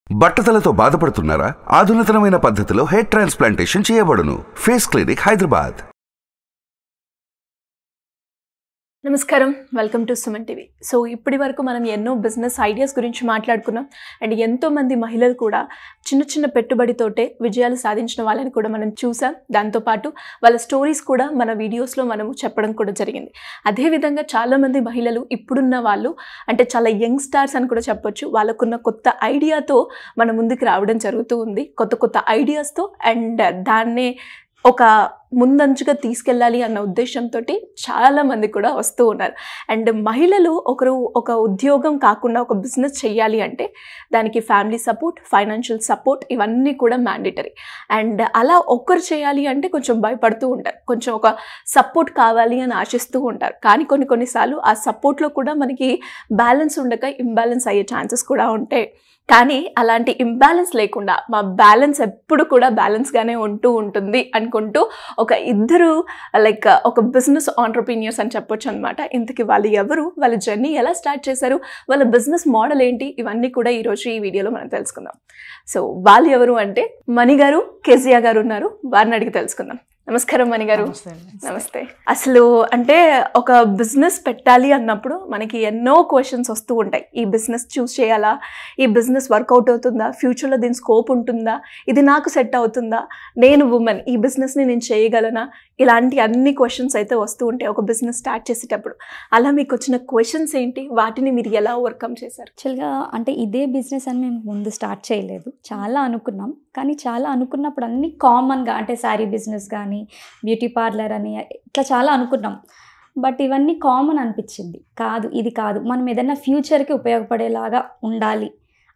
బట్టతలతో బాధపడుతున్నారా? ఆధునితనమైన పద్ధతిలో హెయిర్ ట్రాన్స్ప్లాంటేషన్ చేయబడును. Face clinic, Hyderabad. నమస్కారం, welcome to Suman TV. So ఇప్పటి వరకు మనం ఎన్నో బిజినెస్ ఐడియాస్ గురించి మాట్లాడుకున్నాం. అండ్ ఎంతోమంది మహిళలు కూడా చిన్న చిన్న పెట్టుబడితోటే విజయాలు సాధించిన వాళ్ళని కూడా మనం చూసాం. దాంతోపాటు వాళ్ళ స్టోరీస్ కూడా మన వీడియోస్లో మనము చెప్పడం కూడా జరిగింది. అదేవిధంగా చాలామంది మహిళలు ఇప్పుడున్న వాళ్ళు అంటే చాలా యంగ్ స్టార్స్ అని కూడా చెప్పొచ్చు. వాళ్ళకున్న కొత్త ఐడియాతో మన ముందుకు రావడం జరుగుతూ ఉంది, కొత్త కొత్త ఐడియాస్తో. అండ్ దాన్నే ఒక ముందంచుగా తీసుకెళ్ళాలి అన్న ఉద్దేశంతో చాలామంది కూడా వస్తూ ఉన్నారు. అండ్ మహిళలు ఒక ఉద్యోగం కాకుండా ఒక బిజినెస్ చేయాలి అంటే దానికి ఫ్యామిలీ సపోర్ట్, ఫైనాన్షియల్ సపోర్ట్ ఇవన్నీ కూడా మ్యాండేటరీ. అండ్ అలా ఒక్కరు చేయాలి అంటే కొంచెం భయపడుతూ ఉంటారు, కొంచెం ఒక సపోర్ట్ కావాలి అని ఆశిస్తూ ఉంటారు. కానీ కొన్నిసార్లు ఆ సపోర్ట్లో కూడా మనకి బ్యాలెన్స్ ఉండక ఇంబ్యాలెన్స్ అయ్యే ఛాన్సెస్ కూడా ఉంటాయి. కానీ అలాంటి ఇంబ్యాలెన్స్ లేకుండా మా బ్యాలెన్స్ ఎప్పుడు కూడా బ్యాలెన్స్గానే ఉంటూ ఉంటుంది అనుకుంటూ ఒక ఇద్దరు ఒక బిజినెస్ ఆంటర్‌ప్రెన్యూర్స్ అని చెప్పొచ్చు అనమాట. ఇంతకీ వాళ్ళు ఎవరు, వాళ్ళ జర్నీ ఎలా స్టార్ట్ చేశారు, వాళ్ళ బిజినెస్ మోడల్ ఏంటి, ఇవన్నీ కూడా ఈరోజు ఈ వీడియోలో మనం తెలుసుకుందాం. సో వాళ్ళు ఎవరు అంటే మణి గారు, కెజియా గారు ఉన్నారు. వారిని అడిగి తెలుసుకుందాం. నమస్కారం మణి గారు. నమస్తే. అసలు అంటే ఒక బిజినెస్ పెట్టాలి అన్నప్పుడు మనకి ఎన్నో క్వశ్చన్స్ వస్తూ ఉంటాయి. ఈ బిజినెస్ చూస్ చేయాలా, ఈ బిజినెస్ వర్కౌట్ అవుతుందా, ఫ్యూచర్లో దీని స్కోప్ ఉంటుందా, ఇది నాకు సెట్ అవుతుందా, నేను ఉమెన్ ఈ బిజినెస్ని నేను చేయగలనా, ఇలాంటి అన్ని క్వశ్చన్స్ అయితే వస్తూ ఉంటాయి ఒక బిజినెస్ స్టార్ట్ చేసేటప్పుడు. అలా మీకు వచ్చిన క్వశ్చన్స్ ఏంటి, వాటిని మీరు ఎలా ఓవర్కమ్ చేశారు? యాక్చువల్గా అంటే ఇదే బిజినెస్ అని మేము ముందు స్టార్ట్ చేయలేదు, చాలా అనుకున్నాం. కానీ చాలా అనుకున్నప్పుడు అన్నీ కామన్గా అంటే శారీ బిజినెస్ కానీ బ్యూటీ పార్లర్ అని ఇట్లా చాలా అనుకున్నాం. బట్ ఇవన్నీ కామన్ అనిపించింది. ఇది కాదు, మనం ఏదైనా ఫ్యూచర్కి ఉపయోగపడేలాగా ఉండాలి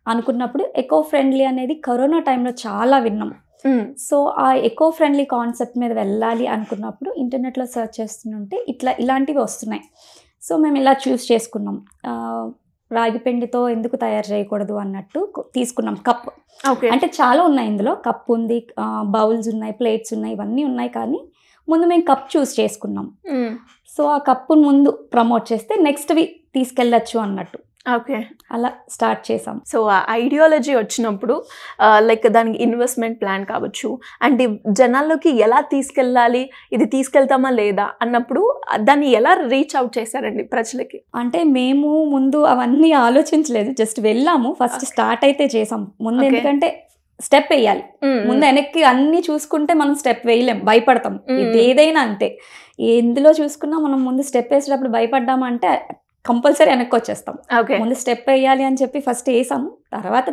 అనుకున్నప్పుడు ఎకో ఫ్రెండ్లీ అనేది కరోనా టైంలో చాలా విన్నాం. సో ఆ ఎకో ఫ్రెండ్లీ కాన్సెప్ట్ మీద వెళ్ళాలి అనుకున్నప్పుడు ఇంటర్నెట్లో సెర్చ్ చేస్తుంటే ఇలాంటివి వస్తున్నాయి. సో మేము ఇలా చూస్ చేసుకున్నాం. రాగి పిండితో ఎందుకు తయారు చేయకూడదు అన్నట్టు తీసుకున్నాం. కప్ అంటే చాలా ఉన్నాయి ఇందులో. కప్ ఉంది, బౌల్స్ ఉన్నాయి, ప్లేట్స్ ఉన్నాయి, ఇవన్నీ ఉన్నాయి. కానీ ముందు మేము కప్ చూస్ చేసుకున్నాం. సో ఆ కప్పును ముందు ప్రమోట్ చేస్తే నెక్స్ట్వి తీసుకెళ్ళచ్చు అన్నట్టు ఓకే అలా స్టార్ట్ చేసాం. సో ఆ ఐడియాలజీ వచ్చినప్పుడు దానికి ఇన్వెస్ట్మెంట్ ప్లాన్ కావచ్చు, అంటే జనాల్లోకి ఎలా తీసుకెళ్ళాలి, ఇది తీసుకెళ్తామా లేదా అన్నప్పుడు దాన్ని ఎలా రీచ్ అవుట్ చేశారండి ప్రజలకి? అంటే మేము ముందు అవన్నీ ఆలోచించలేదు, జస్ట్ వెళ్ళాము. ఫస్ట్ స్టార్ట్ అయితే చేసాం ముందు. ఎందుకంటే స్టెప్ వేయాలి ముందు. వెనక్కి అన్ని చూసుకుంటే మనం స్టెప్ వేయలేం, భయపడతాం. ఇది ఏదైనా అంతే, ఎందులో చూసుకున్నా మనం ముందు స్టెప్ వేసేటప్పుడు భయపడ్డామంటే కంపల్సరీ వెనక్కి వచ్చేస్తాం. ముందు స్టెప్ వేయాలి అని చెప్పి ఫస్ట్ వేసాము.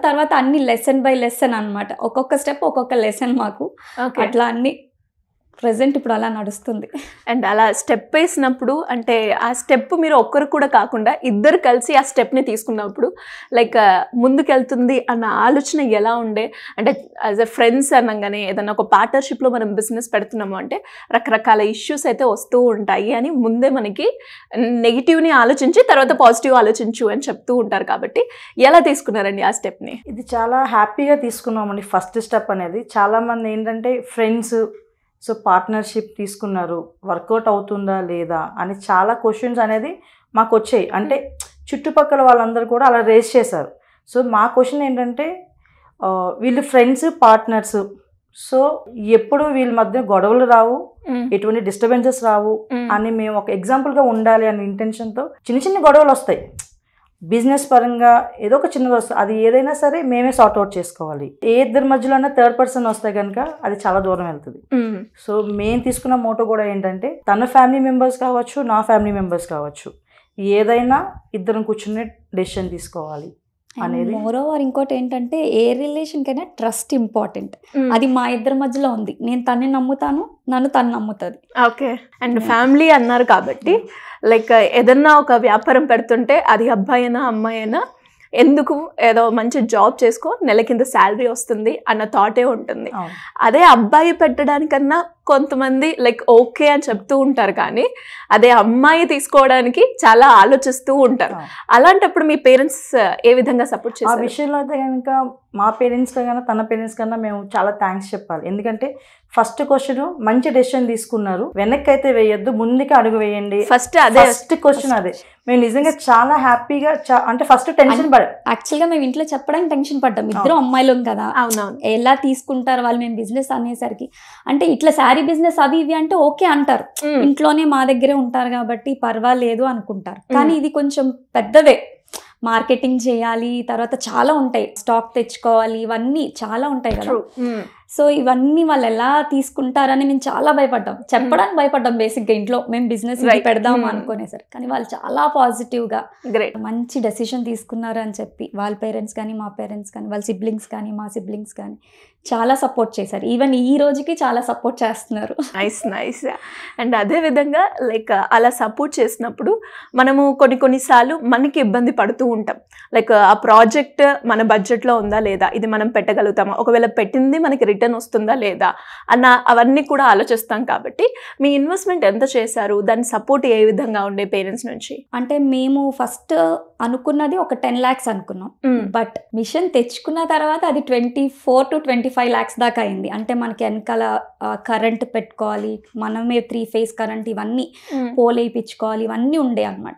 తర్వాత అన్ని లెసన్ బై లెసన్ అనమాట. ఒక్కొక్క స్టెప్ ఒక్కొక్క లెసన్ మాకు. అట్లా అన్ని ప్రెజెంట్ ఇప్పుడు అలా నడుస్తుంది. అండ్ అలా స్టెప్ వేసినప్పుడు అంటే ఆ స్టెప్ మీరు ఒక్కరు కూడా కాకుండా ఇద్దరు కలిసి ఆ స్టెప్ని తీసుకున్నప్పుడు ముందుకెళ్తుంది అన్న ఆలోచన ఎలా ఉండే? అంటే యాజ్ ఎ ఫ్రెండ్స్ అనగానే ఏదన్నా ఒక పార్ట్నర్షిప్లో మనం బిజినెస్ పెడుతున్నాము అంటే రకరకాల ఇష్యూస్ అయితే వస్తూ ఉంటాయి అని ముందే మనకి నెగిటివ్ని ఆలోచించి తర్వాత పాజిటివ్ ఆలోచించు అని చెప్తూ ఉంటారు. కాబట్టి ఎలా తీసుకున్నారండి ఆ స్టెప్ని? ఇది చాలా హ్యాపీగా తీసుకున్నామండి. ఫస్ట్ స్టెప్ అనేది చాలామంది ఏంటంటే ఫ్రెండ్స్ సో పార్ట్నర్షిప్ తీసుకున్నారు, వర్కౌట్ అవుతుందా లేదా అని చాలా క్వశ్చన్స్ అనేది మాకు వచ్చాయి. అంటే చుట్టుపక్కల వాళ్ళందరూ కూడా అలా రేస్ చేశారు. సో మా క్వశ్చన్ ఏంటంటే వీళ్ళు ఫ్రెండ్స్, పార్ట్నర్స్, సో ఎప్పుడు వీళ్ళ మధ్య గొడవలు రావు, ఎటువంటి డిస్టర్బెన్సెస్ రావు అని మేము ఒక ఎగ్జాంపుల్గా ఉండాలి అనే ఇంటెన్షన్తో చిన్న గొడవలు వస్తాయి బిజినెస్ పరంగా, ఏదో ఒక చిన్నది వస్తుంది, అది ఏదైనా సరే మేమే సార్ట్అవుట్ చేసుకోవాలి. ఏ ఇద్దరి మధ్యలో అన్న థర్డ్ పర్సన్ వస్తే కనుక అది చాలా దూరం వెళ్తుంది. సో మేము తీసుకున్న మోటో కూడా ఏంటంటే తన ఫ్యామిలీ మెంబర్స్ కావచ్చు, నా ఫ్యామిలీ మెంబర్స్ కావచ్చు, ఏదైనా ఇద్దరం కూర్చుని డెసిషన్ తీసుకోవాలి అనేది. మోరోవర్ ఇంకోటి ఏంటంటే ఏ రిలేషన్కైనా ట్రస్ట్ ఇంపార్టెంట్. అది మా ఇద్దరి మధ్యలో ఉంది. నేను తన్ని నమ్ముతాను, నన్ను తను నమ్ముతుంది. ఓకే. అండ్ ఫ్యామిలీ అన్నారు కాబట్టి ఏదన్నా ఒక వ్యాపారం పెడుతుంటే అది అబ్బాయి అయినా అమ్మాయి అయినా ఎందుకు ఏదో మంచి జాబ్ చేసుకో, నెల కింద శాలరీ వస్తుంది అన్న థాటే ఉంటుంది. అదే అబ్బాయి పెట్టడానికన్నా కొంతమంది లైక్ ఓకే అని చెప్తూ ఉంటారు, కానీ అదే అమ్మాయి తీసుకోవడానికి చాలా ఆలోచిస్తూ ఉంటారు. అలాంటప్పుడు మీ పేరెంట్స్ ఏ విధంగా సపోర్ట్ ఆ చేశారు? విషయంలో అయితే కనుక మా పేరెంట్స్ కన్నా తన పేరెంట్స్ కన్నా మేము చాలా థ్యాంక్స్ చెప్పాలి. ఎందుకంటే ఫస్ట్ క్వశ్చన్ మంచి డెసిషన్ తీసుకున్నారు, వెనక్కి అయితే వేయొద్దు, ముందుకే అడుగు వేయండి. ఫస్ట్ అదే ఫస్ట్ క్వశ్చన్ అదే. మేము నిజంగా చాలా హ్యాపీగా అంటే ఫస్ట్ టెన్షన్ యాక్చువల్గా మేము ఇంట్లో చెప్పడానికి టెన్షన్ పడ్డాం, ఇద్దరు అమ్మాయిలం కదా, అవునవును, ఎలా తీసుకుంటారు వాళ్ళు మేము బిజినెస్ అనేసరికి. అంటే ఇట్లా శారీ బిజినెస్ అవి ఇవి అంటే ఓకే అంటారు, ఇంట్లోనే మా దగ్గరే ఉంటారు కాబట్టి పర్వాలేదు అనుకుంటారు. కానీ ఇది కొంచెం పెద్దదే, మార్కెటింగ్ చేయాలి, తర్వాత చాలా ఉంటాయి, స్టాక్ తెచ్చుకోవాలి, ఇవన్నీ చాలా ఉంటాయి కదా. సో ఇవన్నీ వాళ్ళు ఎలా తీసుకుంటారని మేము చాలా భయపడ్డాం, చెప్పడానికి భయపడ్డాం బేసిక్గా ఇంట్లో మేము బిజినెస్ పెడదాం అనుకునేసరికి. కానీ వాళ్ళు చాలా పాజిటివ్గా మంచి డెసిషన్ తీసుకున్నారు అని చెప్పి వాళ్ళ పేరెంట్స్ కానీ మా పేరెంట్స్ కానీ వాళ్ళ సిబ్లింగ్స్ కానీ మా సిబ్లింగ్స్ కానీ చాలా సపోర్ట్ చేశారు. ఈవెన్ ఈ రోజుకి చాలా సపోర్ట్ చేస్తున్నారు. నైస్. అండ్ అదే విధంగా లైక్ అలా సపోర్ట్ చేసినప్పుడు మనము కొన్నిసార్లు మనకి ఇబ్బంది పడుతూ ఉంటాం. లైక్ ఆ ప్రాజెక్ట్ మన బడ్జెట్లో ఉందా లేదా, ఇది మనం పెట్టగలుగుతామా, ఒకవేళ పెట్టింది మనకి రిటర్న్ వస్తుందా లేదా అన్న అవన్నీ కూడా ఆలోచిస్తాం. కాబట్టి మీ ఇన్వెస్ట్మెంట్ ఎంత చేశారు, దాని సపోర్ట్ ఏ విధంగా ఉండే పేరెంట్స్ నుంచి? అంటే మేము ఫస్ట్ అనుకున్నది ఒక 10 lakhs అనుకున్నాం, బట్ మిషన్ తెచ్చుకున్న తర్వాత అది 24 to 25 lakhs దాకా అయింది. అంటే మనకి వెనకాల కరెంట్ పెట్టుకోవాలి, మనమే 3 phase కరెంట్, ఇవన్నీ పోల్ వేయించుకోవాలి, ఇవన్నీ ఉండే అనమాట.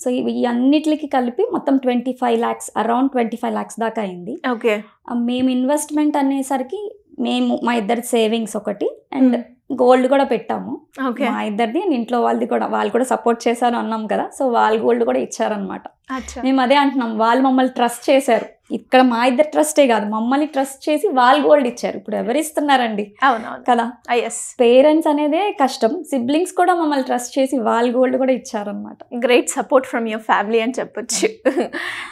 సో ఇవి అన్నిటికి కలిపి మొత్తం 25 lakhs, అరౌండ్ 25 lakhs దాకా అయింది. ఓకే. మేము ఇన్వెస్ట్మెంట్ అనేసరికి మేము మా ఇద్దరి సేవింగ్స్ ఒకటి అండ్ గోల్డ్ కూడా పెట్టాము. మా ఇద్దరిది ఇంట్లో వాళ్ళది కూడా, వాళ్ళు కూడా సపోర్ట్ చేశారు అన్నాం కదా, సో వాళ్ళు గోల్డ్ కూడా ఇచ్చారనమాట. మేము అదే అంటున్నాం, వాళ్ళు మమ్మల్ని ట్రస్ట్ చేశారు. ఇక్కడ మా ఇద్దరు ట్రస్టే కాదు, మమ్మల్ని ట్రస్ట్ చేసి వాళ్ళు గోల్డ్ ఇచ్చారు. ఇప్పుడు ఎవరు ఇస్తున్నారండి కదా, పేరెంట్స్ అనేదే కష్టం, సిబ్లింగ్స్ కూడా మమ్మల్ని ట్రస్ట్ చేసి వాళ్ళు గోల్డ్ కూడా ఇచ్చారనమాట. Great support from your family అని చెప్పొచ్చు.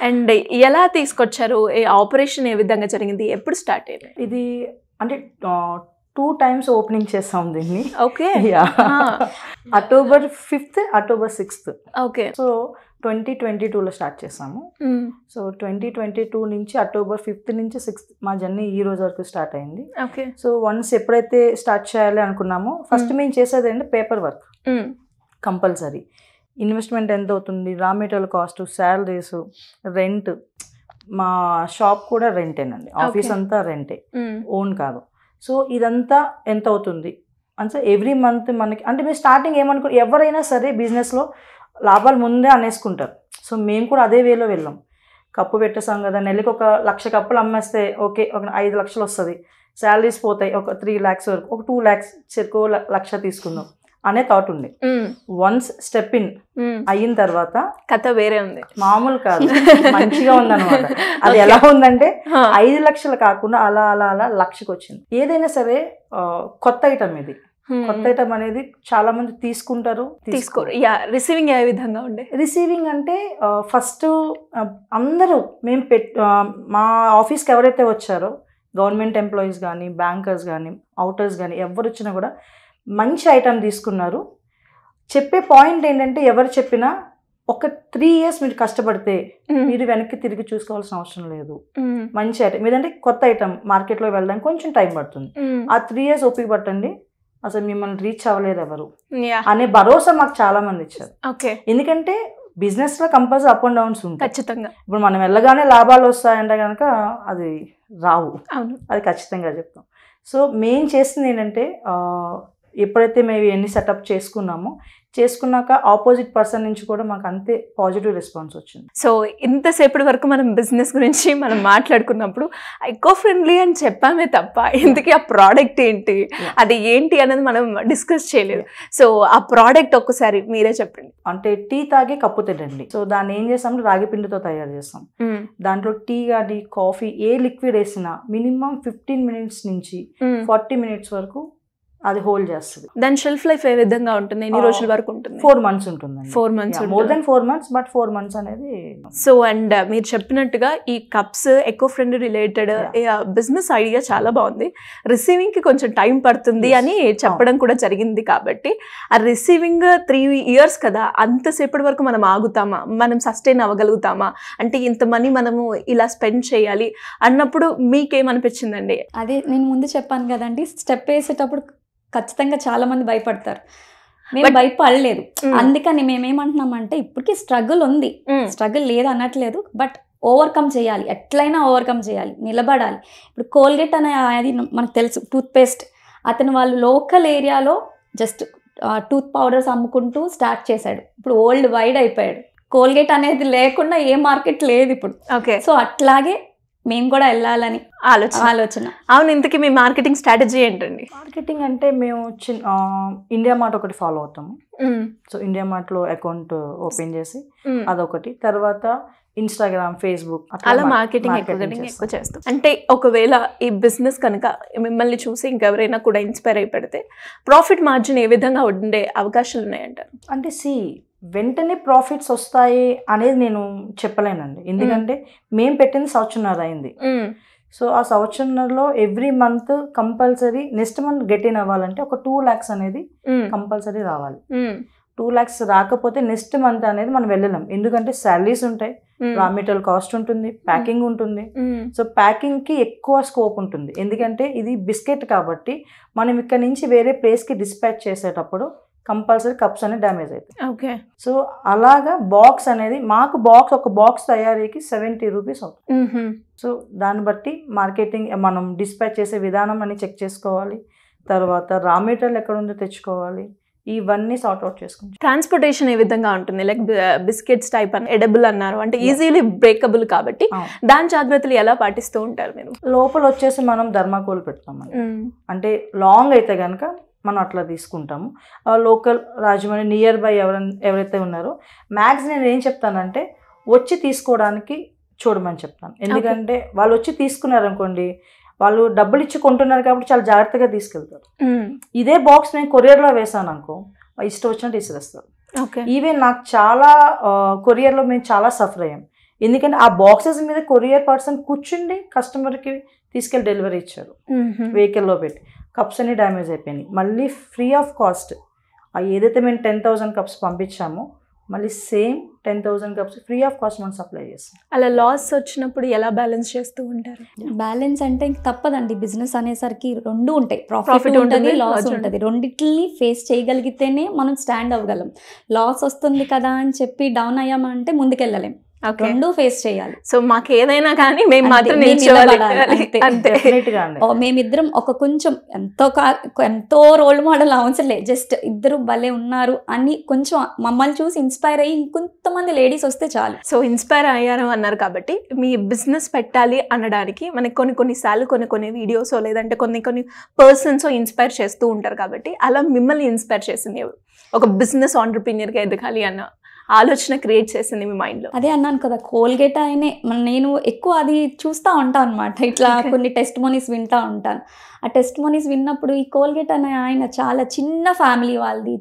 అండ్ ఎలా తీసుకొచ్చారు, ఆపరేషన్ ఏ విధంగా జరిగింది, ఎప్పుడు స్టార్ట్ అయ్యింది? ఇది అంటే 2 times ఓపెనింగ్ చేస్తాం దీన్ని. Okay. October 5th, October 6th. Okay. So 2022లో స్టార్ట్ చేసాము. సో 2022 నుంచి October 5th నుంచి 6th మా జర్నీ ఈ రోజు వరకు స్టార్ట్ అయింది. ఓకే. సో వన్స్ ఎప్పుడైతే స్టార్ట్ చేయాలి అనుకున్నామో ఫస్ట్ మేము చేసేది ఏంటంటే పేపర్ వర్క్ కంపల్సరీ. ఇన్వెస్ట్మెంట్ ఎంత అవుతుంది, raw material cost, salaries, rent, మా షాప్ కూడా రెంటేనండి, ఆఫీస్ అంతా రెంటే, ఓన్ కాదు. సో ఇదంతా ఎంత అవుతుంది అంటే ఎవ్రీ మంత్ మనకి, అంటే మేము స్టార్టింగ్ ఏమనుకో, ఎవరైనా సరే బిజినెస్లో లాభాలు ముందే అనేసుకుంటారు. సో మేము కూడా అదే వేలో వెళ్ళాం. కప్పు పెట్టేసాం కదా, నెలకి 1,00,000 కప్పులు అమ్మేస్తే ఓకే, ఒక 5 లక్షలు వస్తుంది, శాలరీస్ పోతాయి ఒక 3 lakhs వరకు, ఒక 2 lakhs చెరుకు 1,00,000 తీసుకుందాం అనే థాట్ ఉంది. వన్స్ స్టెప్ ఇన్ అయిన తర్వాత కథ వేరే ఉంది, మామూలు కాదు, మంచిగా ఉందన్నమాట. అది ఎలా ఉందంటే 5 లక్షలు కాకుండా అలా అలా అలా 1,00,000కి వచ్చింది. ఏదైనా సరే కొత్త ఐటమ్ ఇది, కొత్త ఐటమ్ అనేది చాలా మంది తీసుకుంటారు, తీసుకోరు. రిసీవింగ్ ఏ విధంగా ఉండే? రిసీవింగ్ అంటే ఫస్ట్ అందరూ మేము మా ఆఫీస్కి ఎవరైతే వచ్చారో, గవర్నమెంట్ ఎంప్లాయీస్ కానీ, బ్యాంకర్స్ కానీ, అవుటర్స్ కానీ, ఎవరు వచ్చినా కూడా మంచి ఐటమ్ తీసుకున్నారు. చెప్పే పాయింట్ ఏంటంటే, ఎవరు చెప్పినా ఒక 3 years మీరు కష్టపడితే మీరు వెనక్కి తిరిగి చూసుకోవాల్సిన అవసరం లేదు. మంచి ఐటమ్ ఏదంటే కొత్త ఐటమ్ మార్కెట్లో వెళ్ళడానికి కొంచెం టైం పడుతుంది, ఆ 3 years ఓపిక పట్టండి, అసలు మిమ్మల్ని రీచ్ అవ్వలేదు ఎవరు అనే భరోసా మాకు చాలా మంది ఇచ్చారు. ఎందుకంటే బిజినెస్ లో కంపల్సరీ అప్ అండ్ డౌన్స్ ఉంటాయి ఖచ్చితంగా. ఇప్పుడు మనం వెళ్ళగానే లాభాలు వస్తాయంటే కనుక అది రావు, అది ఖచ్చితంగా చెప్తాం. సో మెయిన్ చేస్తుంది ఏంటంటే, ఎప్పుడైతే మేము ఇవన్నీ సెటప్ చేసుకున్నాక ఆపోజిట్ పర్సన్ నుంచి కూడా మాకు అంతే పాజిటివ్ రెస్పాన్స్ వచ్చింది. సో ఇంతసేపటి వరకు మనం బిజినెస్ గురించి మనం మాట్లాడుకున్నప్పుడు ఎకో ఫ్రెండ్లీ అని చెప్పామే తప్ప ఇంతకీ ఆ ప్రోడక్ట్ ఏంటి, అది ఏంటి అనేది మనం డిస్కస్ చేయలేదు. సో ఆ ప్రోడక్ట్ ఒక్కసారి మీరే చెప్పండి. అంటే టీ తాగే కప్పు తెడండి. సో దాన్ని ఏం చేస్తాం, రాగి పిండితో తయారు చేస్తాం. దాంట్లో టీ కానీ కాఫీ ఏ లిక్విడ్ వేసినా మినిమం 15 minutes నుంచి 40 minutes వరకు అది హోల్డ్ చేస్తుంది. దాని షెల్ఫ్ లైఫ్ ఏ విధంగా ఉంటుంది, ఎన్ని రోజుల వరకు ఉంటుంది? 4 months ఉంటుంది. 4 months, more than 4 months, but 4 months అనేది. సో అండ్ మీరు చెప్పినట్టుగా ఈ cups eco friendly related business idea చాలా బాగుంది. రిసీవింగ్ కి కొంచెం టైం పడుతుంది అని చెప్పడం కూడా జరిగింది. కాబట్టి ఆ రిసీవింగ్ 3 years కదా, అంతసేపటి వరకు మనం ఆగుతామా, మనం సస్టైన్ అవ్వగలుగుతామా, అంటే ఇంత మనీ మనము ఇలా స్పెండ్ చేయాలి అన్నప్పుడు మీకేమనిపించిందండి? అదే నేను ముందు చెప్పాను కదండి, స్టెప్ వేసేటప్పుడు ఖచ్చితంగా చాలా మంది భయపడతారు, మేము భయపడలేదు. అందుకని మేమేమంటున్నామంటే ఇప్పటికీ స్ట్రగుల్ ఉంది, స్ట్రగుల్ లేదు అనట్లేదు, బట్ ఓవర్కమ్ చేయాలి, ఎట్లయినా ఓవర్కమ్ చేయాలి, నిలబడాలి. ఇప్పుడు కోల్గేట్ అనే అది మనకు తెలుసు, టూత్పేస్ట్. అతను వాళ్ళు లోకల్ ఏరియాలో జస్ట్ టూత్ పౌడర్స్ అమ్ముకుంటూ స్టార్ట్ చేశాడు, ఇప్పుడు వరల్డ్ వైడ్ అయిపోయాడు. కోల్గేట్ అనేది లేకుండా ఏ మార్కెట్ లేదు ఇప్పుడు. ఓకే, సో అట్లాగే మేము కూడా వెళ్ళాలని ఆలోచన. అవును, ఇంతకీ మీ మార్కెటింగ్ స్ట్రాటజీ ఏంటండి? మార్కెటింగ్ అంటే మేము ఇండియా మార్ట్ ఒకటి ఫాలో అవుతాము. సో ఇండియా మార్ట్లో అకౌంట్ ఓపెన్ చేసి అదొకటి, తర్వాత ఇన్స్టాగ్రామ్, ఫేస్బుక్ అలా మార్కెటింగ్ ఎక్కువ చేస్తాం. అంటే ఒకవేళ ఈ బిజినెస్ కనుక మిమ్మల్ని చూసి ఇంకెవరైనా కూడా ఇన్స్పైర్ అయి పెడితే ప్రాఫిట్ మార్జిన్ ఏ విధంగా ఉండే అవకాశాలు ఉన్నాయంటారు? అంటే వెంటనే ప్రాఫిట్స్ వస్తాయి అనేది నేను చెప్పలేనండి, ఎందుకంటే మేము పెట్టింది సంవత్సరంన్నర అయింది. సో ఆ సంవత్సరంలో every month compulsory next month get in అవ్వాలంటే ఒక 2 lakhs అనేది కంపల్సరీ రావాలి. 2 lakhs రాకపోతే నెక్స్ట్ మంత్ అనేది మనం వెళ్ళలేం, ఎందుకంటే శాలరీస్ ఉంటాయి, రా మెటీరియల్ కాస్ట్ ఉంటుంది, ప్యాకింగ్ ఉంటుంది. సో ప్యాకింగ్ కి ఎక్కువ స్కోప్ ఉంటుంది, ఎందుకంటే ఇది బిస్కెట్ కాబట్టి మనం ఇక్కడ నుంచి వేరే ప్లేస్ కి డిస్పాచ్ చేసేటప్పుడు కంపల్సరీ కప్స్ అనేది డ్యామేజ్ అవుతాయి. ఓకే, సో అలాగా బాక్స్ అనేది మాకు ఒక బాక్స్ తయారీకి 70 రూపీస్ అవుతుంది. సో దాన్ని బట్టి మార్కెటింగ్ మనం డిస్పాచ్ చేసే విధానం అని చెక్ చేసుకోవాలి, తర్వాత రా మెటీరియల్ ఎక్కడ ఉందో తెచ్చుకోవాలి, ఇవన్నీ సార్ట్ అవుట్ చేసుకుంటాం. ట్రాన్స్పోర్టేషన్ ఏ విధంగా ఉంటుంది? లైక్ బిస్కెట్స్ టైప్ అని ఎడబుల్ అన్నారు, అంటే ఈజీలీ బ్రేకబుల్ కాబట్టి దాని జాగ్రత్తలు ఎలా పాటిస్తూ ఉంటారు మీరు? లోపల వచ్చేసి మనం ధర్మాకోల్ పెడతామని, అంటే లాంగ్ అయితే కనుక మనం అట్లా తీసుకుంటాము. లోకల్ రాజమండ్రి నియర్ బై ఎవరైతే ఉన్నారో మ్యాక్స్ నేను ఏం చెప్తానంటే వచ్చి తీసుకోవడానికి చూడమని చెప్తాను, ఎందుకంటే వాళ్ళు వచ్చి తీసుకున్నారు అనుకోండి, వాళ్ళు డబ్బులు ఇచ్చి కొంటున్నారు కాబట్టి చాలా జాగ్రత్తగా తీసుకెళ్తారు. ఇదే బాక్స్ నేను కొరియర్లో వేసాను అనుకో, ఇష్టం వచ్చినట్టు ఇసిరేస్తారు. ఈవెన్ నాకు చాలా కొరియర్లో మేము చాలా సఫర్ అయ్యాం, ఎందుకంటే ఆ బాక్సెస్ మీద కొరియర్ పర్సన్ కూర్చుండి కస్టమర్కి తీసుకెళ్ళి డెలివరీ ఇచ్చారు, వెహికల్లో పెట్టి కప్స్ అన్ని డ్యామేజ్ అయిపోయినాయి. మళ్ళీ ఫ్రీ ఆఫ్ కాస్ట్ ఏదైతే మేము 10,000 కప్స్ పంపించామో మళ్ళీ same 10,000 cups free of cost మనం సప్లై చేస్తాం. అలా లాస్ వచ్చినప్పుడు ఎలా బ్యాలెన్స్ చేస్తూ ఉంటారు? బ్యాలెన్స్ అంటే ఇంక తప్పదండి, బిజినెస్ అనేసరికి రెండు ఉంటాయి, ప్రాఫిట్ ఉంటుంది, లాస్ ఉంటుంది. రెండిటిని ఫేస్ చేయగలిగితేనే మనం స్టాండ్ అవ్వగలం. లాస్ వస్తుంది కదా అని చెప్పి డౌన్ అయ్యామంటే ముందుకెళ్ళలేం, రెండు ఫేస్ చేయాలి. సో మాకు ఏదైనా కానీ మేము మాత్రం మేమిద్దరం ఒక కొంచెం ఎంతో రోల్ మోడల్ అవసరం లేదు, జస్ట్ ఇద్దరు భలే ఉన్నారు అని కొంచెం మమ్మల్ని చూసి ఇన్స్పైర్ అయ్యి ఇంకొంతమంది లేడీస్ వస్తే చాలు. సో ఇన్స్పైర్ అయ్యారు అన్నారు కాబట్టి మీ బిజినెస్ పెట్టాలి అనడానికి మనకి కొన్నిసార్లు కొన్ని వీడియోస్ లేదంటే కొన్ని పర్సన్స్ ఇన్స్పైర్ చేస్తూ ఉంటారు కాబట్టి అలా మిమ్మల్ని ఇన్స్పైర్ చేసింది ఎవరు? ఒక బిజినెస్ ఆంటర్‌ప్రెన్యూర్‌గా ఎదగాలి అన్న ఆలోచన క్రియేట్ చేసింది మీ మైండ్లో? అదే అన్నాను కదా, కోల్గేట్ ఆయనే. నేను ఎక్కువ అది చూస్తూ ఉంటాను అనమాట, ఇట్లా కొన్ని టెస్టిమోనీస్ వింటూ ఉంటాను. ఆ టెస్టిమోనీస్ విన్నప్పుడు ఈ కోల్గేట్ అనే ఆయన చాలా చిన్న ఫ్యామిలీ వాళ్ళది,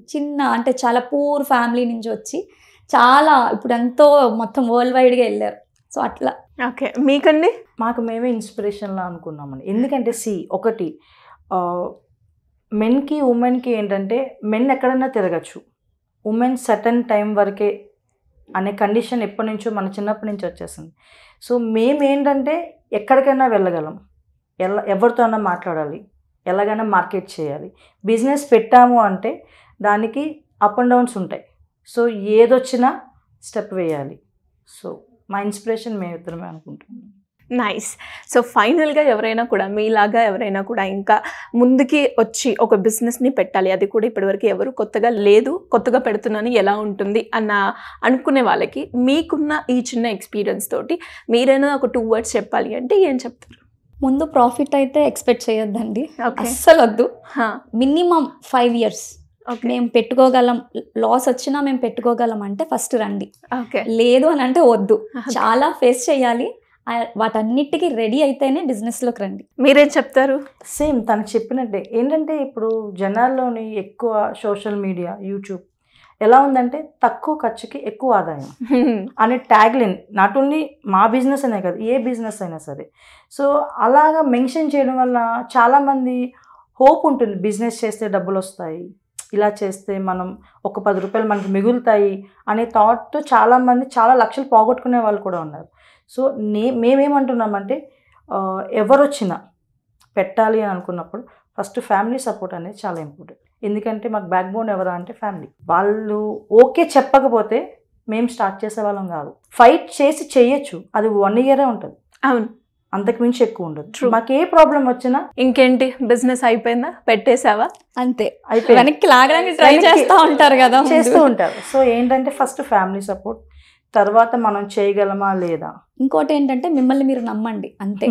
అంటే చాలా పూర్ ఫ్యామిలీ నుంచి వచ్చి చాలా ఇప్పుడు ఎంతో మొత్తం వరల్డ్ వైడ్గా వెళ్ళారు. సో అట్లా. ఓకే, మీకండి? మాకు మేమే ఇన్స్పిరేషన్లా అనుకున్నామండి, ఎందుకంటే ఒకటి మెన్కి ఉమెన్కి ఏంటంటే మెన్ ఎక్కడైనా తిరగచ్చు, ఉమెన్ సర్టన్ టైం వరకే అనే కండిషన్ ఎప్పటి నుంచో మన చిన్నప్పటి నుంచి వచ్చేసింది. సో మేమేంటంటే ఎక్కడికైనా వెళ్ళగలం, ఎవరితో అయినా మాట్లాడాలి, ఎలాగైనా మార్కెట్ చేయాలి. బిజినెస్ పెట్టాము అంటే దానికి అప్ అండ్ డౌన్స్ ఉంటాయి, సో ఏదొచ్చినా స్టెప్ వేయాలి. సో మా ఇన్స్పిరేషన్ మేమిద్దరమే అనుకుంటున్నాం. నైస్. సో ఫైనల్గా ఎవరైనా కూడా మీలాగా ఎవరైనా కూడా ఇంకా ముందుకి వచ్చి ఒక బిజినెస్ని పెట్టాలి, అది కూడా ఇప్పటివరకు ఎవరు కొత్తగా లేదు, కొత్తగా పెడుతున్నాను ఎలా ఉంటుంది అనుకునే వాళ్ళకి మీకున్న ఈ చిన్న ఎక్స్పీరియన్స్ తోటి మీరైనా ఒక 2 words చెప్పాలి అంటే ఏం చెప్తారు? ముందు ప్రాఫిట్ అయితే ఎక్స్పెక్ట్ చేయొద్దండి, అస్సలు వద్దు. మినిమం 5 years మేము పెట్టుకోగలం, లాస్ వచ్చినా మేము పెట్టుకోగలం అంటే ఫస్ట్ రండి. లేదు అని అంటే వద్దు, చాలా ఫేస్ చేయాలి, వాటన్నిటికీ రెడీ అయితేనే బిజినెస్లోకి రండి. మీరేం చెప్తారు? సేమ్ తనకు చెప్పినట్టే, ఏంటంటే ఇప్పుడు జనాల్లోని ఎక్కువ సోషల్ మీడియా, యూట్యూబ్ ఎలా ఉందంటే తక్కువ ఖర్చుకి ఎక్కువ ఆదాయం అనే ట్యాగ్లైన్, నాట్ ఓన్లీ మా బిజినెస్ అనే కాదు, ఏ బిజినెస్ అయినా సరే. సో అలాగా మెన్షన్ చేయడం వల్ల చాలామంది హోప్ ఉంటుంది, బిజినెస్ చేస్తే డబ్బులు వస్తాయి, ఇలా చేస్తే మనం ఒక 10 రూపాయలు మనకు మిగులుతాయి అనే థాట్తో చాలామంది చాలా లక్షలు పోగొట్టుకునే వాళ్ళు కూడా ఉన్నారు. సో మేమేమంటున్నామంటే ఎవరు వచ్చినా పెట్టాలి అని అనుకున్నప్పుడు ఫస్ట్ ఫ్యామిలీ సపోర్ట్ అనేది చాలా ఇంపార్టెంట్. ఎందుకంటే మాకు బ్యాక్ బోన్ ఎవరా అంటే ఫ్యామిలీ. వాళ్ళు ఓకే చెప్పకపోతే మేము స్టార్ట్ చేసే వాళ్ళం కాదు. ఫైట్ చేసి చేయొచ్చు, అది 1 year ఉంటుంది, అవును, అంతకు మించి ఎక్కువ ఉండదు. True. మాకు ఏ ప్రాబ్లం వచ్చినా ఇంకేంటి బిజినెస్ అయిపోయిందా, పెట్టేసావా? అంతే, అయిపోయింది. వెనక్కి లాగడానికి ట్రై చేస్తూ ఉంటారు కదా, చేస్తూ ఉంటారు. సో ఏంటంటే ఫస్ట్ ఫ్యామిలీ సపోర్ట్, తర్వాత మనం చేయగలమా లేదా. ఇంకోటి ఏంటంటే మిమ్మల్ని మీరు నమ్మండి అంతే.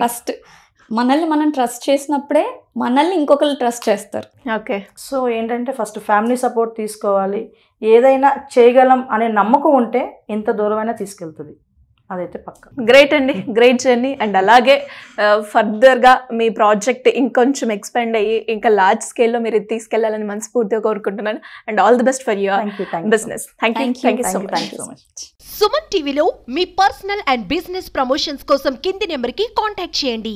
ఫస్ట్ మనల్ని మనం ట్రస్ట్ చేసినప్పుడే మనల్ని ఇంకొకరు ట్రస్ట్ చేస్తారు. ఓకే, సో ఏంటంటే ఫస్ట్ ఫ్యామిలీ సపోర్ట్ తీసుకోవాలి. ఏదైనా చేయగలం అనే నమ్మకం ఉంటే ఎంత దూరమైనా తీసుకెళ్తుంది, అదైతే పక్క. గ్రేట్ అండి, గ్రేట్ జర్నీ. అండ్ అలాగే ఫర్దర్గా మీ ప్రాజెక్ట్ ఇంకొంచెం ఎక్స్పాండ్ అయ్యి ఇంకా లార్జ్ స్కేల్లో మీరు ఇది తీసుకెళ్లాలని మనస్ఫూర్తిగా కోరుకుంటున్నాను. And all the best for your business. Thank you so much. Suman టీవీలో మీ పర్సనల్ అండ్ బిజినెస్ ప్రమోషన్స్ కోసం కింది నెంబర్కి కాంటాక్ట్ చేయండి.